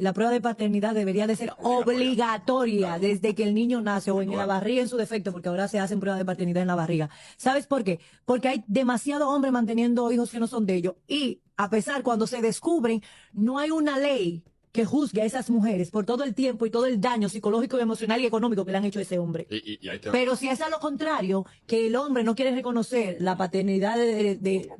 la prueba de paternidad debería de ser obligatoria desde que el niño nace o en la barriga en su defecto, porque ahora se hacen pruebas de paternidad en la barriga. ¿Sabes por qué? Porque hay demasiados hombres manteniendo hijos que no son de ellos. Y a pesar, cuando se descubren, no hay una ley que juzgue a esas mujeres por todo el tiempo y todo el daño psicológico, emocional y económico que le han hecho a ese hombre. Ahí te... Pero si es a lo contrario, que el hombre no quiere reconocer la paternidad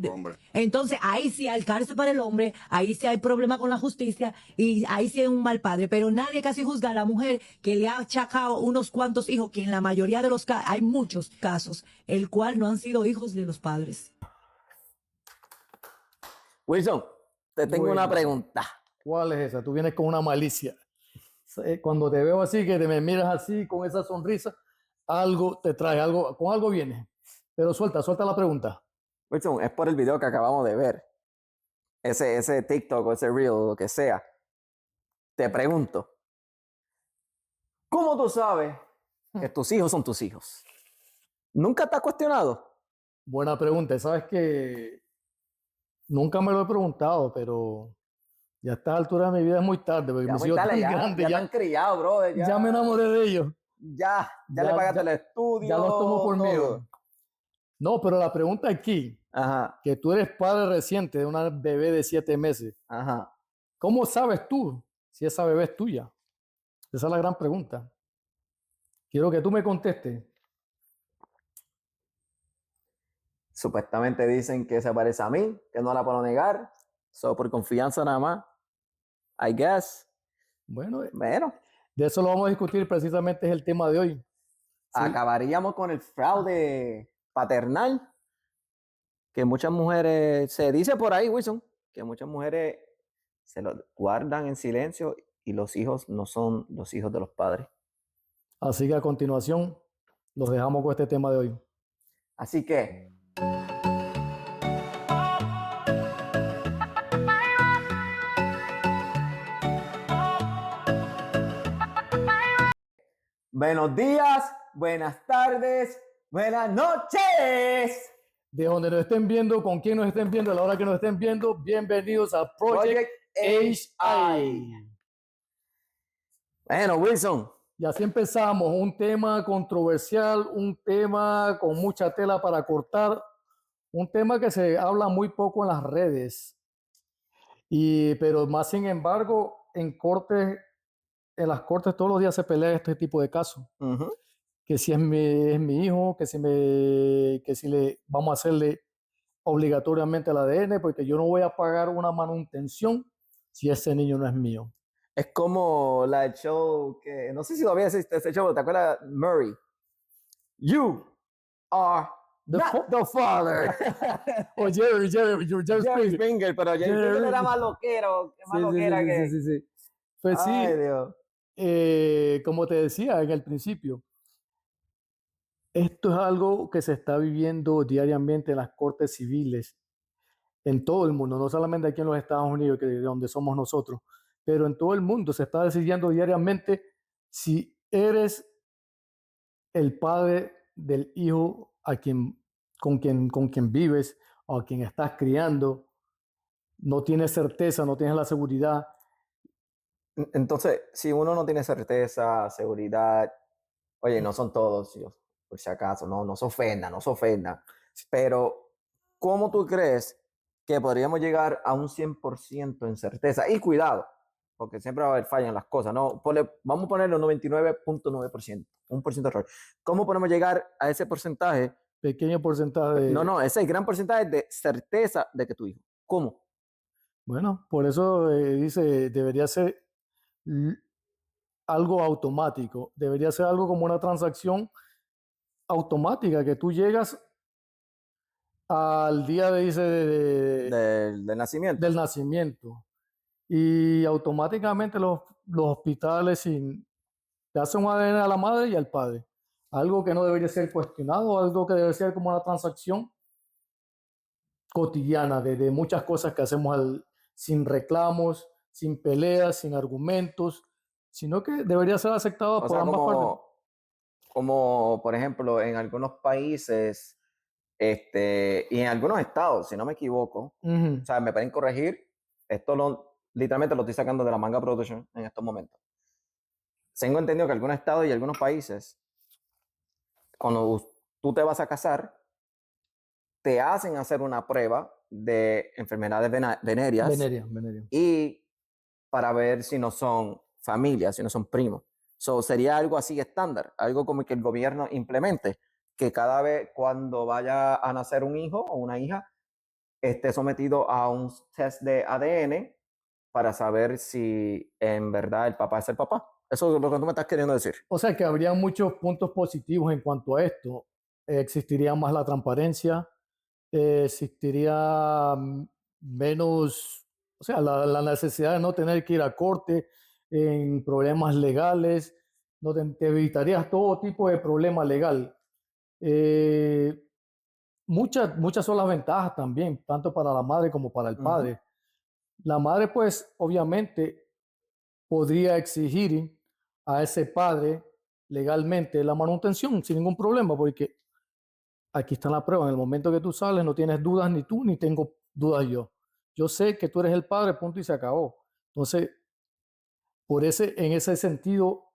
hombre. entonces ahí sí hay cárcel para el hombre, ahí sí hay problema con la justicia y ahí sí es un mal padre. Pero nadie casi juzga a la mujer que le ha achacado unos cuantos hijos, que en la mayoría de los casos, hay muchos casos, el cual no han sido hijos de los padres. Wilson, te tengo una pregunta. ¿Cuál es esa? Tú vienes con una malicia. Cuando te veo así, que te me miras así, con esa sonrisa, algo te trae, algo, con algo viene. Pero suelta la pregunta. Wilson, es por el video que acabamos de ver. Ese TikTok o ese Reel o lo que sea. Te pregunto, ¿cómo tú sabes que tus hijos son tus hijos? ¿Nunca te has cuestionado? Buena pregunta. Sabes que nunca me lo he preguntado, pero ya a esta altura de mi vida es muy tarde, porque Ya mis muy hijos tarde, están ya grandes, te han criado, bro. ya me enamoré de ellos. Ya le pagaste el estudio. Ya los tomo por todo. mío. No, pero la pregunta aquí, Ajá, que tú eres padre reciente de una bebé de 7 meses, ajá. ¿cómo sabes tú si esa bebé es tuya? Esa es la gran pregunta. Quiero que tú me contestes. Supuestamente dicen que se parece a mí, que no la puedo negar. So, por confianza nada más. I guess. Bueno, Bueno, de eso lo vamos a discutir, precisamente es el tema de hoy. Sí. acabaríamos con el fraude paternal. Que muchas mujeres, se dice por ahí, Wilson, que muchas mujeres se lo guardan en silencio y los hijos no son los hijos de los padres. Así que a continuación los dejamos con este tema de hoy. Así que, buenos días, buenas tardes, buenas noches. De donde nos estén viendo, con quién nos estén viendo, a la hora que nos estén viendo, bienvenidos a Project HI. Bueno, Wilson, Y así empezamos, un tema controversial, un tema con mucha tela para cortar, un tema que se habla muy poco en las redes, pero más sin embargo, en las cortes todos los días se pelea este tipo de casos. Que si es mi hijo, que si le vamos a hacerle obligatoriamente el ADN, porque yo no voy a pagar una manutención si ese niño no es mío. es como la del show que, no sé si todavía existe ese show, ¿te acuerdas? Murray. You are not the father. O Jerry Springer, pero Jerry Springer era más loquero, más loquera que... Sí. Pues Ay, sí, Dios. como te decía en el principio, esto es algo que se está viviendo diariamente en las cortes civiles, en todo el mundo, no solamente aquí en los Estados Unidos, que es donde somos nosotros, pero en todo el mundo se está decidiendo diariamente si eres el padre del hijo con quien vives o a quien estás criando. No tienes certeza, no tienes la seguridad. Entonces, si uno no tiene certeza, seguridad, oye, no son todos, por si acaso, no se ofenda, pero ¿cómo tú crees que podríamos llegar a un 100% en certeza? Y cuidado, porque siempre va a haber falla en las cosas, ¿no? Vamos a ponerlo 99.9%, 1% de error. ¿Cómo podemos llegar a ese porcentaje? Pequeño porcentaje de... No, ese gran porcentaje de certeza de que tu hijo. ¿Cómo? Bueno, por eso dice, debería ser algo automático, debería ser algo como una transacción automática, que tú llegas al día Del nacimiento. del nacimiento y automáticamente los hospitales te hacen un ADN a la madre y al padre. Algo que no debería ser cuestionado, algo que debe ser como una transacción cotidiana de muchas cosas que hacemos sin reclamos, sin peleas, sin argumentos, sino que debería ser aceptado por ambas partes. Como, por ejemplo, en algunos países y en algunos estados, si no me equivoco, o sea, me pueden corregir, esto literalmente lo estoy sacando de la manga production en estos momentos. Tengo entendido que algunos estados y algunos países, cuando tú te vas a casar, te hacen hacer una prueba de enfermedades venéreas Veneria. y para ver si no son familias, si no son primos. Sería algo así estándar, algo como que el gobierno implemente, que cada vez cuando vaya a nacer un hijo o una hija, esté sometido a un test de ADN para saber si en verdad el papá es el papá. Eso es lo que tú me estás queriendo decir. O sea que habría muchos puntos positivos en cuanto a esto. Existiría más la transparencia, existiría menos, o sea, la necesidad de no tener que ir a corte en problemas legales, no te evitarías todo tipo de problema legal. Eh, muchas son las ventajas también, tanto para la madre como para el padre. La madre, pues, obviamente podría exigir a ese padre legalmente la manutención sin ningún problema, porque aquí está la prueba. En el momento que tú sales, no tienes dudas ni tú, ni tengo dudas yo. Yo sé que tú eres el padre, punto y se acabó. Entonces, en ese sentido,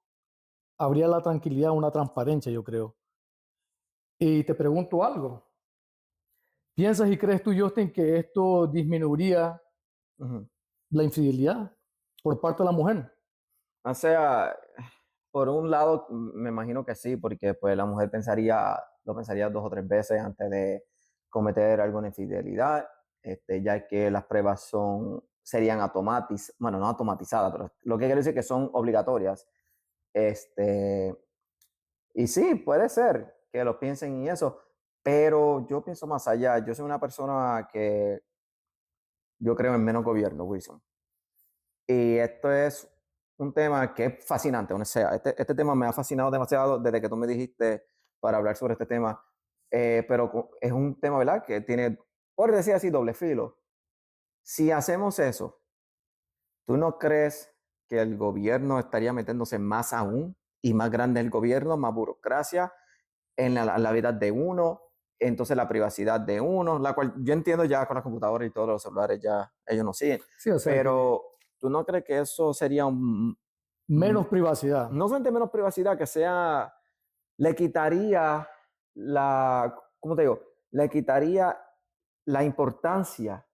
habría la tranquilidad, una transparencia, yo creo. Y te pregunto algo. ¿Piensas y crees tú, Justin, que esto disminuiría la infidelidad por parte de la mujer? O sea, por un lado, me imagino que sí, porque pues la mujer lo pensaría 2 o 3 veces antes de cometer alguna infidelidad, ya que las pruebas serían bueno, no automatizadas, pero lo que quiero decir es que son obligatorias. Y sí, puede ser que lo piensen y eso, pero yo pienso más allá. Yo soy una persona que yo creo en menos gobierno, Wilson. Y esto es un tema que es fascinante, o sea, este tema me ha fascinado demasiado desde que tú me dijiste para hablar sobre este tema, pero es un tema, ¿verdad? Que tiene, por decir así, doble filo. Si hacemos eso, ¿tú no crees que el gobierno estaría metiéndose más aún y más grande el gobierno, más burocracia en la vida de uno, entonces la privacidad de uno, la cual yo entiendo ya con las computadoras y todos los celulares ya ellos no siguen, Sí, o sea, pero ¿tú no crees que eso sería menos privacidad. no solamente menos privacidad, que sea, le quitaría ¿cómo te digo? Le quitaría la importancia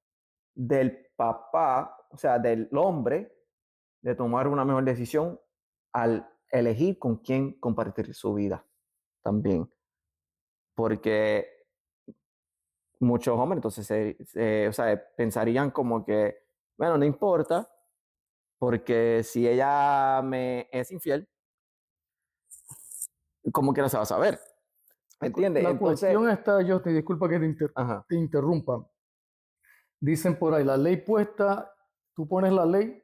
del papá, o sea, del hombre, de tomar una mejor decisión al elegir con quién compartir su vida también. Porque muchos hombres entonces o sea, pensarían como que, bueno, no importa, porque si ella me es infiel, como quiera se va a saber, ¿me entiendes? La Entonces, cuestión está, Justin, disculpa que ajá, te interrumpa. Dicen por ahí, la ley puesta, tú pones la ley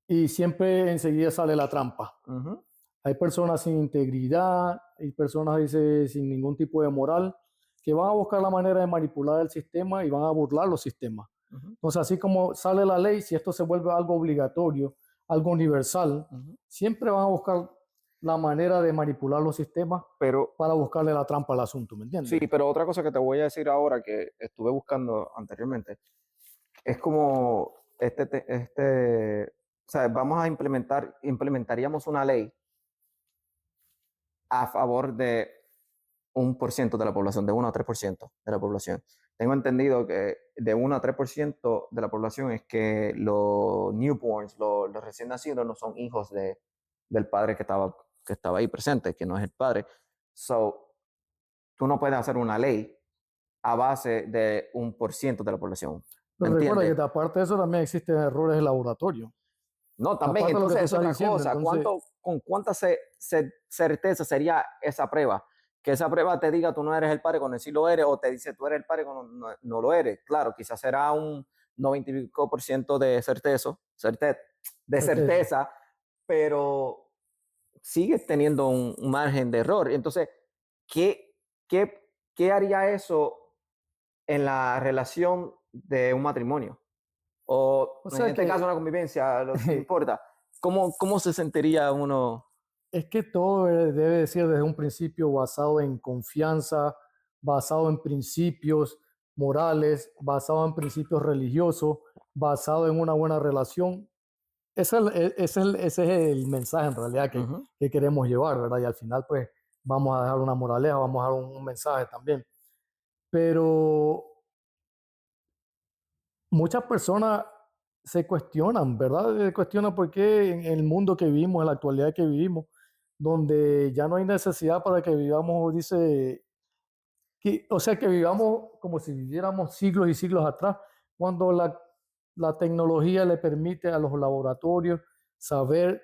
y siempre enseguida sale la trampa. ujú, Hay personas sin integridad, hay personas, dice, sin ningún tipo de moral, que van a buscar la manera de manipular el sistema y van a burlar los sistemas. ujú, Entonces, así como sale la ley, si esto se vuelve algo obligatorio, algo universal, ujú. siempre van a buscar la manera de manipular los sistemas Pero para buscarle la trampa al asunto, ¿me sí, entiendes? pero otra cosa que te voy a decir ahora que estuve buscando anteriormente, es como o sea, vamos a implementaríamos una ley a favor de 1% de la población, de 1 a 3% de la población. Tengo entendido que de 1 a 3% de la población es que los newborns, los recién nacidos, no son hijos del padre que estaba ahí presente, que no es el padre. So, tú no puedes hacer una ley a base de 1% de la población. ¿Me Pero recuerda entiendes? que aparte de eso también existen errores de laboratorio. No, también, Aparte de lo que entonces tú es estás otra diciendo, cosa. entonces, ¿Con cuánta certeza sería esa prueba? Que esa prueba te diga tú no eres el padre cuando sí lo eres, o te dice tú eres el padre cuando no lo eres. Claro, quizás será un 90% de certeza. certeza, pero sigues teniendo un margen de error. Entonces, ¿qué, qué haría eso en la relación de un matrimonio? O O en sea este caso que una convivencia, no importa. ¿Cómo se sentiría uno? es que todo debe ser desde un principio basado en confianza, basado en principios morales, basado en principios religiosos. basado en una buena relación. Ese es el mensaje en realidad Ujú. que queremos llevar, ¿verdad? Y al final, pues, vamos a dejar una moraleja, vamos a dar un mensaje también. Pero muchas personas se cuestionan, ¿verdad? Se cuestionan por qué en el mundo que vivimos, en la actualidad que vivimos, donde ya no hay necesidad para que vivamos, dice, o sea, que vivamos como si viviéramos siglos y siglos atrás, cuando la tecnología le permite a los laboratorios saber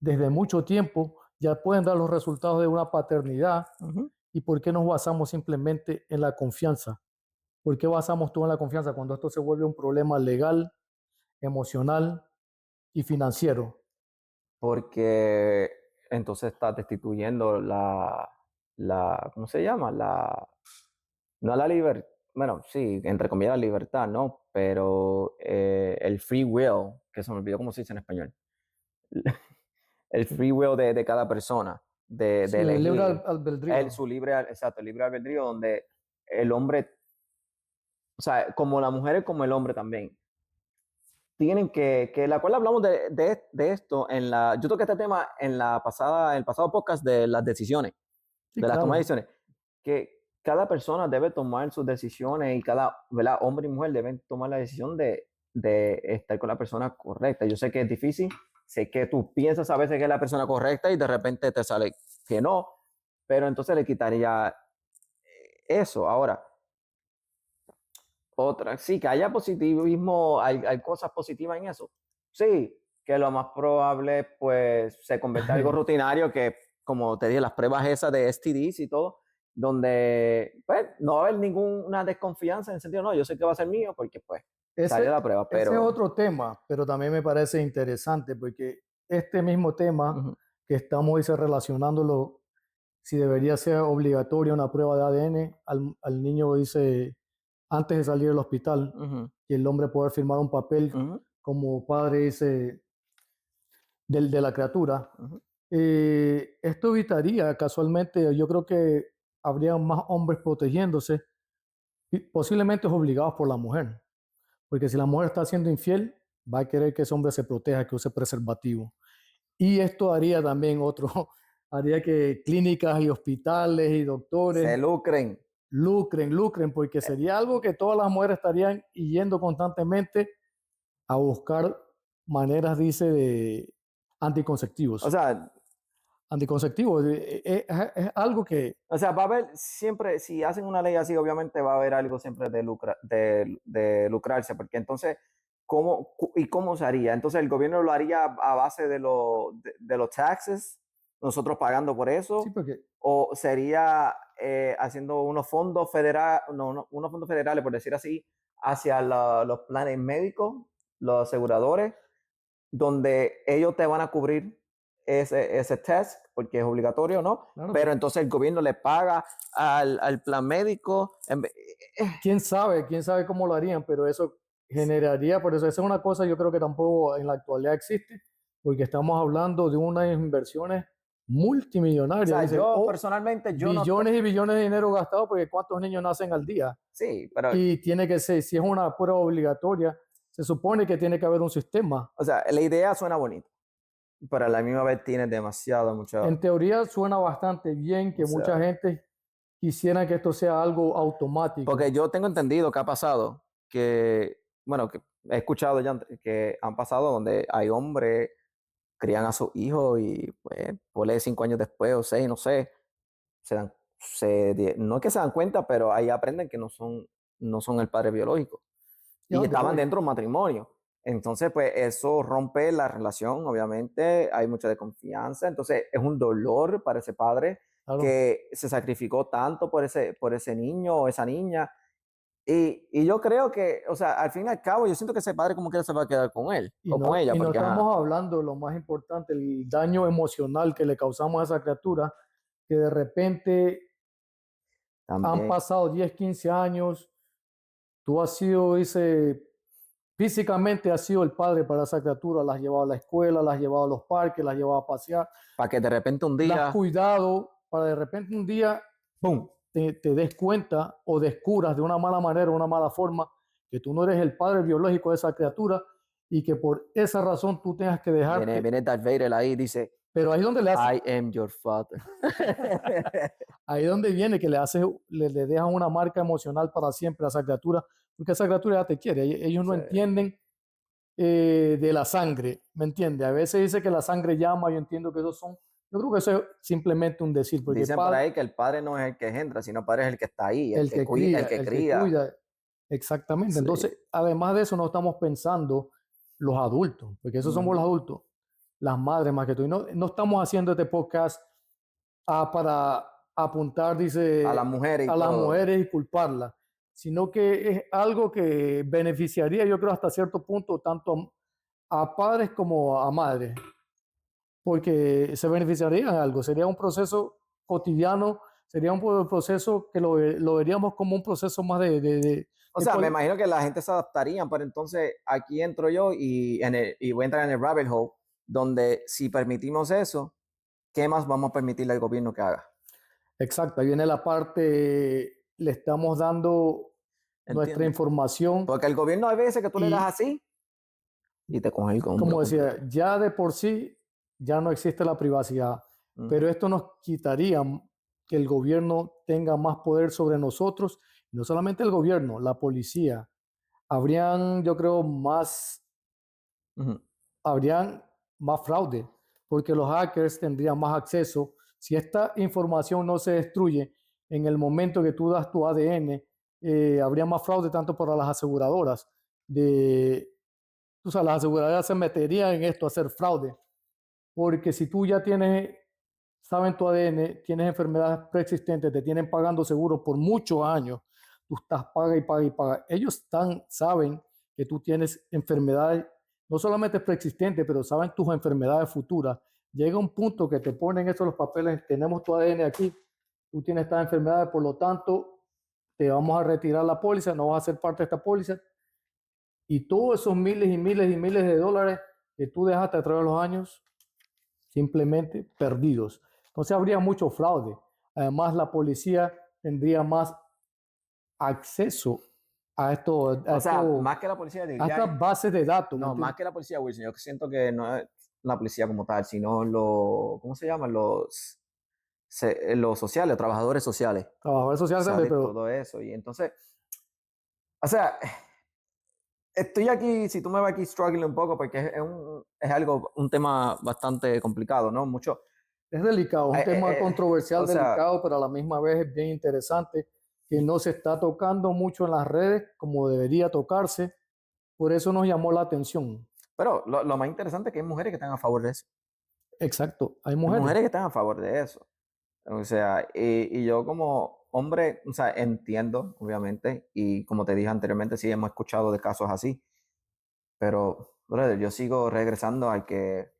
desde mucho tiempo, ya pueden dar los resultados de una paternidad. Ujú. ¿Y por qué nos basamos simplemente en la confianza? ¿Por qué basamos todo en la confianza cuando esto se vuelve un problema legal, emocional y financiero? Porque entonces está destituyendo ¿cómo se llama? No la libertad, bueno, sí, entre comillas la libertad, ¿no? Pero el free will, que se me olvidó cómo se dice en español. El free will de cada persona, de Sí, el libre elegir albedrío. su exacto, el libre albedrío, donde el hombre, o sea, como la mujer y como el hombre también, tienen que la cual hablamos de esto yo toqué este tema en el pasado podcast de las decisiones, Sí, de la toma de claro. decisiones, que cada persona debe tomar sus decisiones y cada, ¿verdad? Hombre y mujer deben tomar la decisión de estar con la persona correcta. Yo sé que es difícil, sé que tú piensas a veces que es la persona correcta y de repente te sale que no, pero entonces le quitaría eso. Ahora, otra, sí, que haya positivismo, hay cosas positivas en eso. Sí, que lo más probable, pues, se convierta en algo rutinario que, como te dije, las pruebas esas de STDs y todo, donde, pues, no va a haber ninguna desconfianza en el sentido, no, yo sé que va a ser mío porque, pues, salió Ese, la prueba, ese es pero... otro tema, pero también me parece interesante porque este mismo tema Ujú, que estamos dice, relacionándolo, si debería ser obligatoria una prueba de ADN al niño, dice, antes de salir del hospital, ujú, y el hombre poder firmar un papel ujú, como padre, dice, de la criatura. ujú. Esto evitaría casualmente, yo creo que habría más hombres protegiéndose, y posiblemente obligados por la mujer. Porque si la mujer está siendo infiel, va a querer que ese hombre se proteja, que use preservativo. Y esto haría también otro, haría que clínicas y hospitales y Se doctores lucren. lucren, porque sería algo que todas las mujeres estarían yendo constantemente a buscar maneras, dice, de O anticonceptivos. sea, Anticonceptivos es algo que, va a haber siempre, si hacen una ley así, obviamente va a haber algo siempre de lucrarse, porque entonces, ¿cómo se haría? Entonces, el gobierno lo haría a base de los taxes, nosotros pagando por sí, eso, porque o sería haciendo unos fondos federales, no, unos fondos federales, por decir así, hacia los planes médicos, los aseguradores, donde ellos te van a cubrir ese test, porque es obligatorio, ¿no? claro Pero que entonces el gobierno le paga al plan médico. quién sabe cómo lo harían, pero eso generaría, por eso esa es una cosa yo creo que tampoco en la actualidad existe, porque estamos hablando de unas inversiones O multimillonarias, sea, dice, yo o personalmente, yo no, billones y billones de dinero gastados, porque cuántos niños nacen al día. sí, pero, Y tiene que ser, si es una prueba obligatoria, se supone que tiene que haber un sistema. o sea, la idea suena bonita, pero a la misma vez tiene mucho, En teoría suena bastante bien o que mucha sea, gente quisiera que esto sea algo automático. porque yo tengo entendido que ha pasado, bueno, que he escuchado ya que han pasado donde hay hombres crían a sus hijos y pues ponle 5 años después o 6, no sé, no es que se dan cuenta, pero ahí aprenden que no son el padre biológico y Ya, estaban dentro de un matrimonio. Entonces, pues eso rompe la relación, obviamente, hay mucha desconfianza, entonces es un dolor para ese padre claro. que se sacrificó tanto por ese niño o esa niña. Y yo creo que, o sea, al fin y al cabo, yo siento que ese padre como que se va a quedar con él Y o con no, ella, y no porque, ajá, estamos hablando, lo más importante, el daño emocional que le causamos a esa criatura, que de repente han también, pasado 10 15 años, tú has sido, dice, físicamente has sido el padre para esa criatura, la has llevado a la escuela, la has llevado a los parques, la has llevado a pasear, para que de repente un la has día, cuidado, para de repente un día ¡pum! te des cuenta o descubras de una mala manera, una mala forma, que tú no eres el padre biológico de esa criatura y que por esa razón tú tengas que dejarte. Viene Darth Vader ahí y dice, Pero ahí es donde le hace, I am your father. ahí es donde viene que le hace, le dejan una marca emocional para siempre a esa criatura, porque esa criatura ya te quiere. Ellos no Sí. entienden de la sangre, ¿me entiende? A veces dice que la sangre llama, yo entiendo que esos son, yo creo que eso es simplemente un decir, porque Dicen por ahí que el padre no es el que engendra, sino el padre es el que está ahí, el que cría, el que el que cría. cuida, exactamente. Sí. Entonces, además de eso, no estamos pensando los adultos, porque esos somos los adultos, las madres más que todo. Y no estamos haciendo este podcast para apuntar, dice, A las mujeres y a las todo. mujeres y culparlas, sino que es algo que beneficiaría, yo creo, hasta cierto punto, tanto a padres como a madres, porque se beneficiarían en algo. Sería un proceso cotidiano, sería un proceso que lo veríamos como un proceso más O sea, me imagino que la gente se adaptaría, pero entonces aquí entro yo y voy a entrar en el rabbit hole, donde si permitimos eso, ¿qué más vamos a permitirle al gobierno que haga? Exacto, ahí viene la parte, le estamos dando nuestra ¿Entiendes? información Porque el gobierno hay veces que tú le y, das así y te coge el hombro como decía, completo. ya de por sí ya no existe la privacidad, pero esto nos quitaría que el gobierno tenga más poder sobre nosotros, y no solamente el gobierno, la policía. Habrían, yo creo, Ujú. habrían más fraude, porque los hackers tendrían más acceso. Si esta información no se destruye en el momento que tú das tu ADN, habría más fraude tanto para las aseguradoras. O sea, las aseguradoras se meterían en esto, a hacer fraude, porque si tú ya saben tu ADN, tienes enfermedades preexistentes, te tienen pagando seguro por muchos años, tú estás paga y paga y paga. Ellos saben que tú tienes enfermedades, no solamente preexistentes, pero saben tus enfermedades futuras. Llega un punto que te ponen eso en los papeles, tenemos tu ADN aquí, tú tienes estas enfermedades, por lo tanto, te vamos a retirar la póliza, no vas a ser parte de esta póliza. Y todos esos miles y miles y miles de dólares que tú dejaste a través de los años, simplemente perdidos. Entonces habría mucho fraude. Además, la policía tendría más acceso a O sea, más que la policía, a estas bases de datos. no, más que la policía, Wilson, yo siento que no es la policía como tal, sino ¿cómo se llaman? Los sociales, los trabajadores sociales, Trabajadores sociales también, pero todo eso. Y entonces, o sea, estoy aquí, si tú me ves aquí struggling un poco, porque es algo, un tema bastante complicado, ¿no? Mucho, es delicado, es un tema controversial, o sea, delicado, pero a la misma vez es bien interesante, que no se está tocando mucho en las redes como debería tocarse. Por eso nos llamó la atención. pero lo más interesante es que hay mujeres que están a favor de eso. Exacto, hay Hay mujeres. mujeres que están a favor de eso. O sea, y yo como hombre, o sea, entiendo, obviamente, y como te dije anteriormente, sí hemos escuchado de casos así, pero, brother, yo sigo regresando al que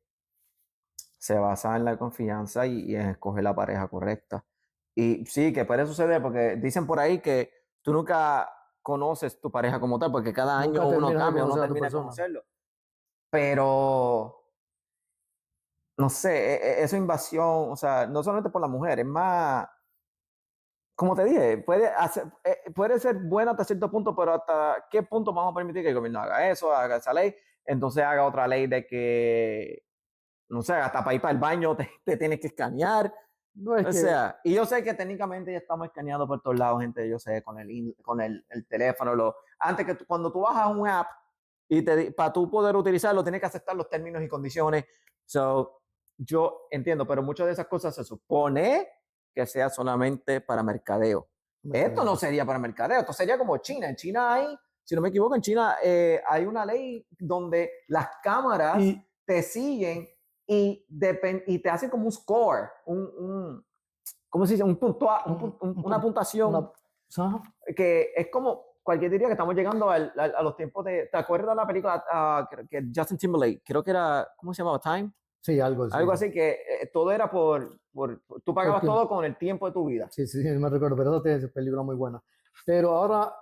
se basa en la confianza y en escoger la pareja correcta. Y sí, que puede suceder, porque dicen por ahí que tú nunca conoces tu pareja como tal, porque cada Nunca año uno terminas de cambia, uno conocer a tu termina de persona. conocerlo. Pero no sé, eso invasión, o sea, no solamente por la mujer, es más, como te dije, puede ser buena hasta cierto punto, pero hasta qué punto vamos a permitir que el gobierno haga eso, haga esa ley, entonces haga otra ley de que, no sé, hasta para ir para el baño te tienes que escanear. No es O que, sea, y yo sé que técnicamente ya estamos escaneados por todos lados, gente, yo sé, con el teléfono, antes que cuando tú bajas un app y para tú poder utilizarlo, tienes que aceptar los términos y condiciones. So, yo entiendo, pero muchas de esas cosas se supone que sea solamente para mercadeo. Esto no sería para mercadeo, esto sería como China. En China hay, si no me equivoco, en China hay una ley donde las cámaras y te siguen y te hacen como un score, ¿cómo se dice? Una puntuación ajá. que es como cualquier diría que estamos llegando a los tiempos de. ¿Te acuerdas de la película que Justin Timberlake? Creo que era, ¿cómo se llamaba? Time. Sí, algo así. Algo así que todo era tú pagabas Porque, todo con el tiempo de tu vida. sí, sí, me recuerdo, pero eso tiene película muy buena. Pero ahora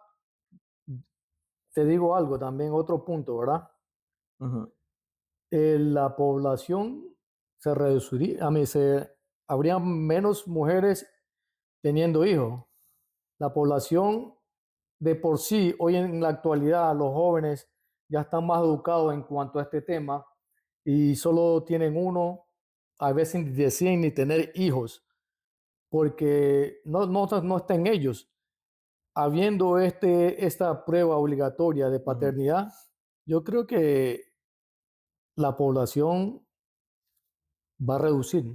te digo algo también, otro punto, ¿verdad? Ujú. La población se reduciría, habría menos mujeres teniendo hijos. La población de por sí, hoy en la actualidad, los jóvenes ya están más educados en cuanto a este tema y solo tienen uno, a veces ni deciden ni tener hijos, porque no está en ellos. Habiendo esta prueba obligatoria de paternidad, yo creo que la población va a reducir.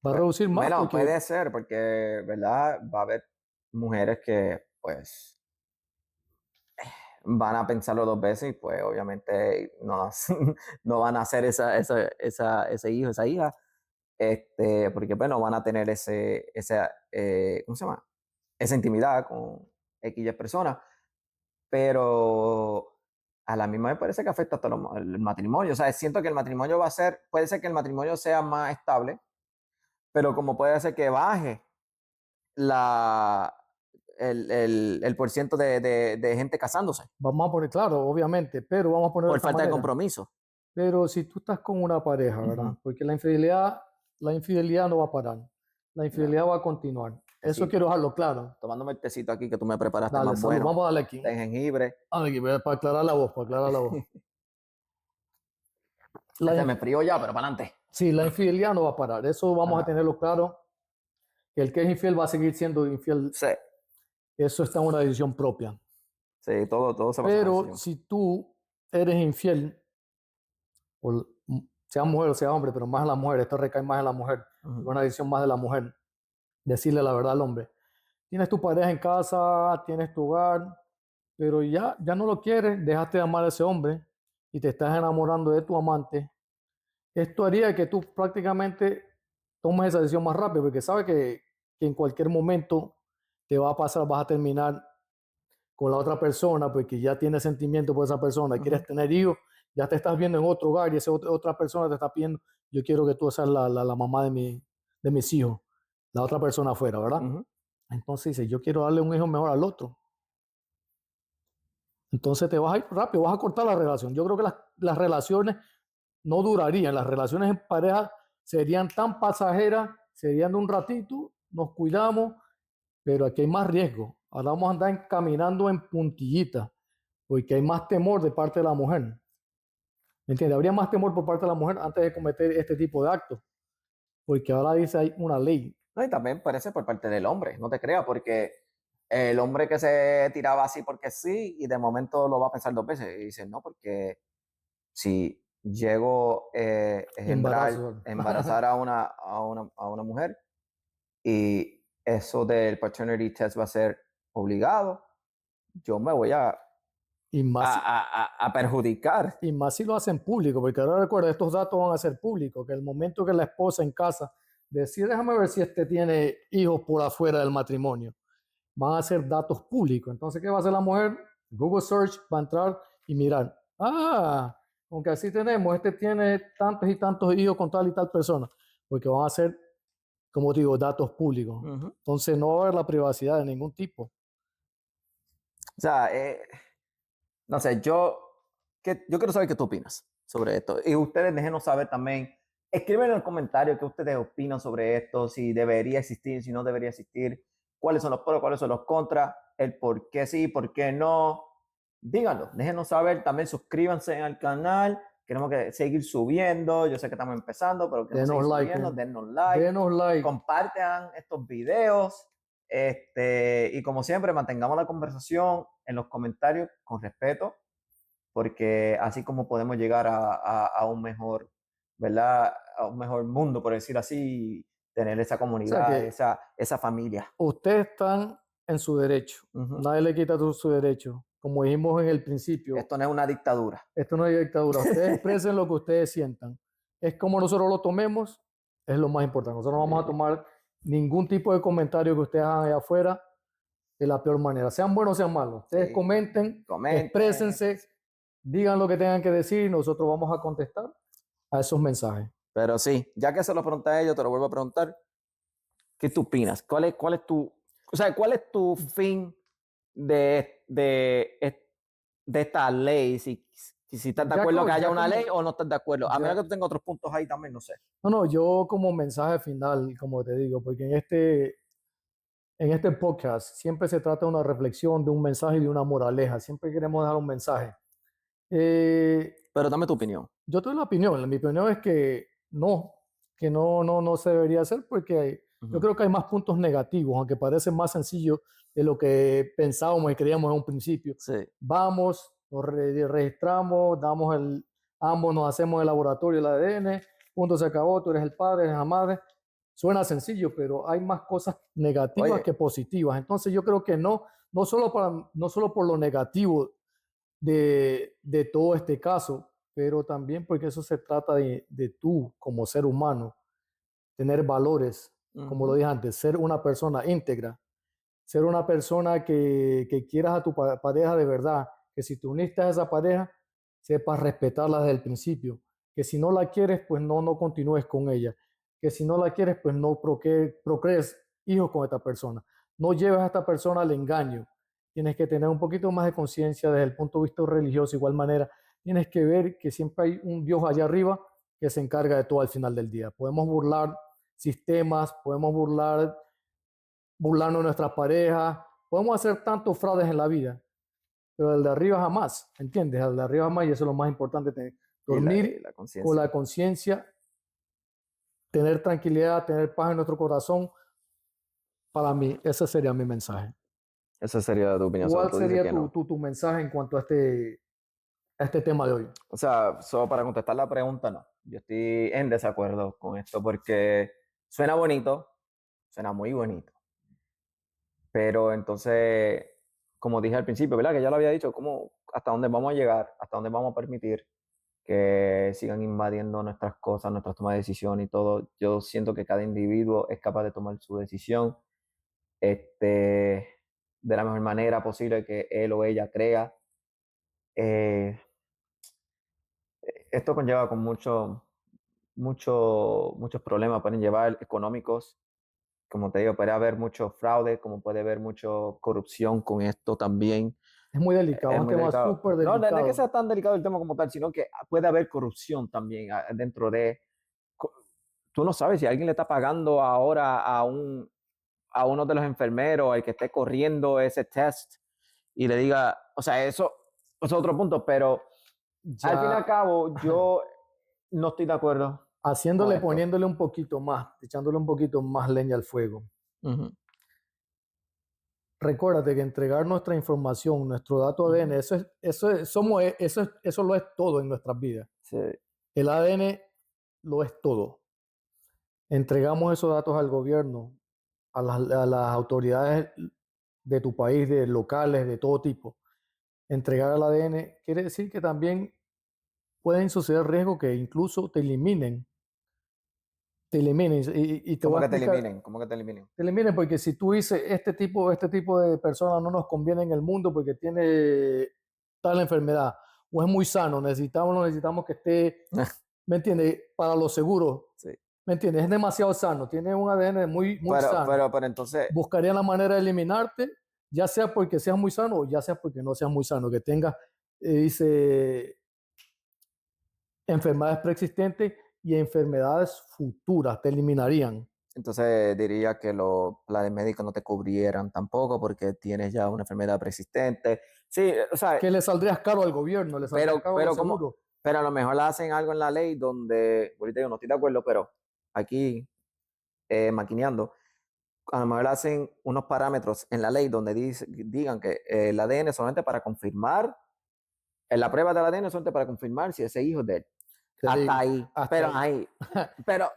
Va a reducir más Bueno, porque puede ser, porque, ¿verdad? Va a haber mujeres que, pues, van a pensarlo dos veces y, pues, obviamente no, no van a hacer ese hijo, esa hija, porque, bueno, van a tener ¿cómo se llama? Esa intimidad con X personas, pero a la misma me parece que afecta hasta el matrimonio. O sea, siento que el matrimonio puede ser que el matrimonio sea más estable, pero como puede ser que baje la, el por ciento de gente casándose vamos a poner, claro, obviamente, pero vamos a poner de por esta falta de manera. compromiso. Pero si tú estás con una pareja, ¿verdad? Porque la infidelidad no va a parar. La infidelidad va a continuar. Eso Sí, quiero dejarlo claro. tomándome el tecito aquí que tú me preparaste Dale, más salud. bueno, Vamos a darle aquí. de jengibre. Dale aquí, para aclarar la voz, para aclarar la voz. La, Se inf- me frío ya, pero para adelante. sí, la infidelidad no va a parar. Eso vamos a Ajá. tenerlo claro. Que el que es infiel va a seguir siendo infiel. Sí, Eso está en una decisión propia. sí, todo se basa en la Pero decisión. si tú eres infiel, o sea mujer o sea hombre, pero más en la mujer, esto recae más en la mujer, es una decisión más de la mujer, decirle la verdad al hombre. Tienes tu pareja en casa, tienes tu hogar, pero ya no lo quieres, dejaste de amar a ese hombre y te estás enamorando de tu amante. Esto haría que tú prácticamente tomes esa decisión más rápido, porque sabes que en cualquier momento te va a pasar, vas a terminar con la otra persona, porque ya tienes sentimiento por esa persona, quieres tener hijos, ya te estás viendo en otro hogar y esa otra persona te está pidiendo, yo quiero que tú seas la mamá de mis hijos, la otra persona afuera, ¿verdad? Entonces dice, yo quiero darle un hijo mejor al otro. Entonces te vas a ir rápido, vas a cortar la relación. Yo creo que las relaciones no durarían, las relaciones en pareja serían tan pasajeras, serían de un ratito, nos cuidamos, pero aquí hay más riesgo. Ahora vamos a andar caminando en puntillita, porque hay más temor de parte de la mujer. ¿Me entiendes? Habría más temor por parte de la mujer antes de cometer este tipo de actos, porque ahora dice hay una ley. No, y también puede ser por parte del hombre, no te creas, porque el hombre que se tiraba así porque sí, y de momento lo va a pensar dos veces, y dice, no, porque si llego Embarazo. embarazar a una mujer, y eso del paternity test va a ser obligado, yo me voy Y más, a perjudicar. y más si lo hacen público, porque ahora recuerda, estos datos van a ser públicos, que el momento que la esposa en casa decide, déjame ver si este tiene hijos por afuera del matrimonio, van a ser datos públicos. Entonces, ¿qué va a hacer la mujer? Google Search va a entrar y mirar, aunque así tenemos, este tiene tantos y tantos hijos con tal y tal persona, porque van a ser, como digo, datos públicos. Entonces, no va a haber la privacidad de ningún tipo. O sea, no sé, yo quiero saber qué tú opinas sobre esto. Y ustedes déjenos saber también, escriben en los comentarios qué ustedes opinan sobre esto, si debería existir, si no debería existir, cuáles son los pros, cuáles son los contras, el por qué sí, por qué no. Díganlo, déjenos saber, también suscríbanse al canal, queremos seguir subiendo, yo sé que estamos empezando, pero queremos Denos seguir like, subiendo, denos like. compartan estos videos, y como siempre, mantengamos la conversación en los comentarios con respeto, porque así como podemos llegar a un mejor, ¿verdad? A un mejor mundo, por decir así, tener esa O sea comunidad, que esa familia. ustedes están en su derecho. Nadie le quita su derecho. Como dijimos en el principio, Esto no es una dictadura. esto no es dictadura. Ustedes expresen lo que ustedes sientan. Es como nosotros lo tomemos, es lo más importante. Nosotros no vamos a tomar ningún tipo de comentario que ustedes hagan allá afuera de la peor manera. Sean buenos o sean malos. Ustedes Sí. comenten, Comenten. exprésense, digan lo que tengan que decir y nosotros vamos a contestar a esos mensajes. Pero sí, ya que se lo pregunté a ellos, te lo vuelvo a preguntar. ¿Qué tú opinas? ¿Cuál es tu fin de esta ley? Si estás de Ya acuerdo como- que haya ya una como- ley o no estás de acuerdo. A ya- menos que tú tengas otros puntos ahí también, no sé. No, yo como mensaje final, como te digo, porque en este podcast siempre se trata de una reflexión, de un mensaje y de una moraleja. Siempre queremos dar un mensaje. Pero dame tu opinión. Yo tengo la opinión. Mi opinión es que no se debería hacer porque yo creo que hay más puntos negativos, aunque parece más sencillo de lo que pensábamos y creíamos en un principio. Sí. Vamos, nos registramos, ambos nos hacemos el laboratorio el ADN, punto, se acabó, tú eres el padre, eres la madre. Suena sencillo, pero hay más cosas negativas Oye. que positivas. Entonces yo creo que no solo por lo negativo de todo este caso, pero también porque eso se trata de tú como ser humano, tener valores, como lo dije antes, ser una persona íntegra, ser una persona que quieras a tu pareja de verdad, que si te uniste a esa pareja, sepas respetarla desde el principio, que si no la quieres, pues no continúes con ella, que si no la quieres, pues no procrees hijos con esta persona, no lleves a esta persona al engaño. Tienes que tener un poquito más de conciencia desde el punto de vista religioso, de igual manera, tienes que ver que siempre hay un Dios allá arriba que se encarga de todo al final del día. Podemos burlar sistemas, podemos burlarnos de nuestras parejas, podemos hacer tantos fraudes en la vida, pero el de arriba jamás, ¿entiendes? El de arriba jamás, y eso es lo más importante, dormir la con conciencia. la conciencia, tener tranquilidad, tener paz en nuestro corazón. Para mí, ese sería mi mensaje. Esa sería tu opinión. ¿Cuál Tú dices sería que no. tu mensaje en cuanto a este tema de hoy? O sea, solo para contestar la pregunta, no. Yo estoy en desacuerdo con esto porque suena bonito, suena muy bonito. Pero entonces, como dije al principio, ¿verdad? Que ya lo había dicho, ¿cómo, hasta dónde vamos a llegar? ¿Hasta dónde vamos a permitir que sigan invadiendo nuestras cosas, nuestras tomas de decisión y todo? Yo siento que cada individuo es capaz de tomar su decisión de la mejor manera posible que él o ella crea. Eh, Esto conlleva con muchos problemas, pueden llevar económicos, como te digo, puede haber mucho fraude, como puede haber mucha corrupción con esto también. Es muy delicado, Es un muy tema delicado. súper No, no es que delicado. sea tan delicado el tema como tal, sino que puede haber corrupción también dentro de... Tú no sabes si alguien le está pagando ahora a uno de los enfermeros, el que esté corriendo ese test, y le diga, o sea, eso es otro punto, pero al fin y al cabo, yo no estoy de acuerdo con esto. Poniéndole un poquito más, echándole un poquito más leña al fuego. Recuérdate que entregar nuestra información, nuestro dato ADN, eso lo es todo en nuestras vidas. Sí. El ADN lo es todo. Entregamos esos datos al gobierno, a las autoridades de tu país, de locales, de todo tipo. Entregar el ADN quiere decir que también pueden suceder riesgos que incluso te eliminen. Y te ¿Cómo voy a que te explicar. eliminen? ¿Cómo que te eliminen? Te eliminen porque si tú dices este tipo de personas no nos conviene en el mundo porque tiene tal enfermedad o es muy sano, necesitamos que esté, ¿me entiendes? Para los seguros, Sí. ¿me entiendes? Es demasiado sano, tiene un ADN muy sano. Pero entonces... Buscaría la manera de eliminarte, ya sea porque seas muy sano o ya sea porque no seas muy sano, que tengas, dice, enfermedades preexistentes y enfermedades futuras, te eliminarían. Entonces diría que los planes médicos no te cubrieran tampoco porque tienes ya una enfermedad persistente. Sí, o sea... Que le saldrías caro al gobierno, le saldrías caro al seguro. Pero a lo mejor hacen algo en la ley donde, ahorita yo no estoy de acuerdo, pero aquí, maquineando, a lo mejor hacen unos parámetros en la ley donde digan que el ADN es solamente para confirmar, la prueba del ADN es solamente para confirmar si ese hijo es de él. Hasta ahí. Pero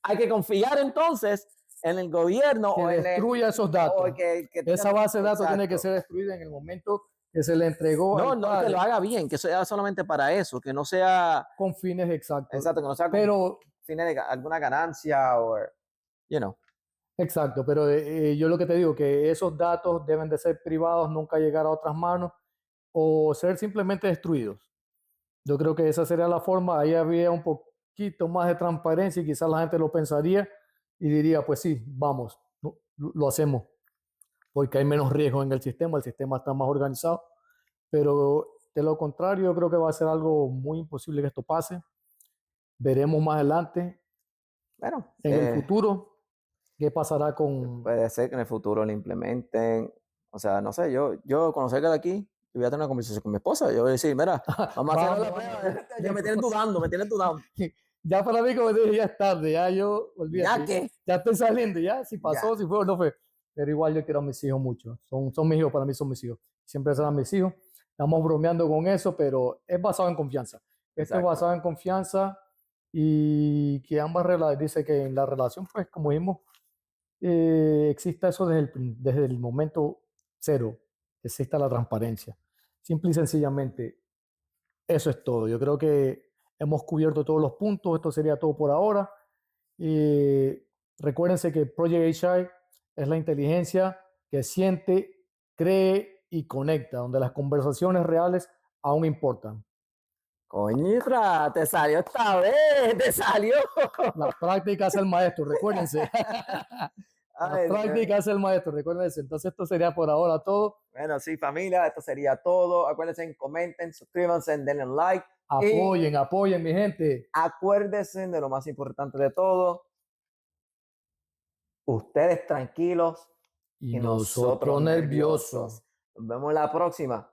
hay que confiar entonces en el gobierno que o destruya esos datos. Esa base de datos tiene que ser destruida en el momento que se le entregó. No, que lo haga bien, que sea solamente para eso, que no sea con fines exactos. Exacto, que no sea pero, con fines de alguna ganancia o, Exacto, pero yo lo que te digo, que esos datos deben de ser privados, nunca llegar a otras manos o ser simplemente destruidos. Yo creo que esa sería la forma, ahí había un poquito más de transparencia y quizás la gente lo pensaría y diría, pues sí, vamos, lo hacemos, porque hay menos riesgo en el sistema está más organizado, pero de lo contrario yo creo que va a ser algo muy imposible que esto pase. Veremos más adelante, bueno, en el futuro, ¿Qué pasará con... Puede ser que en el futuro lo implementen. O sea, no sé, yo cuando salga de aquí, yo voy a tener una conversación con mi esposa. Yo voy a decir, mira, vamos a hacer la prueba. Ya me tienes dudando, me tienes dudando. Ya para mí, como te dije, ya es tarde, ya yo, ¿Ya olvídate, qué? ya estoy saliendo, ya, si pasó, Ya. si fue o no fue. Pero igual yo quiero a mis hijos mucho. Son mis hijos, para mí son mis hijos. Siempre serán mis hijos. Estamos bromeando con eso, pero es basado en confianza. Esto es Exacto. basado en confianza y que ambas relaciones, dice que en la relación, pues como vimos, exista eso desde el momento cero, exista la transparencia. Simple y sencillamente, eso es todo. Yo creo que hemos cubierto todos los puntos. Esto sería todo por ahora. Recuérdense que Project HI es la inteligencia que siente, cree y conecta, donde las conversaciones reales aún importan. Coñitra, te salió esta vez, te salió. La práctica es el maestro, recuérdense. La Ay, práctica es el maestro, recuérdense. Entonces esto sería por ahora todo. bueno, sí, familia, esto sería todo. Acuérdense, comenten, suscríbanse, denle un like. Apoyen, apoyen, mi gente. Acuérdense de lo más importante de todo. Ustedes tranquilos Y y nosotros nosotros nerviosos. nerviosos. Nos vemos la próxima.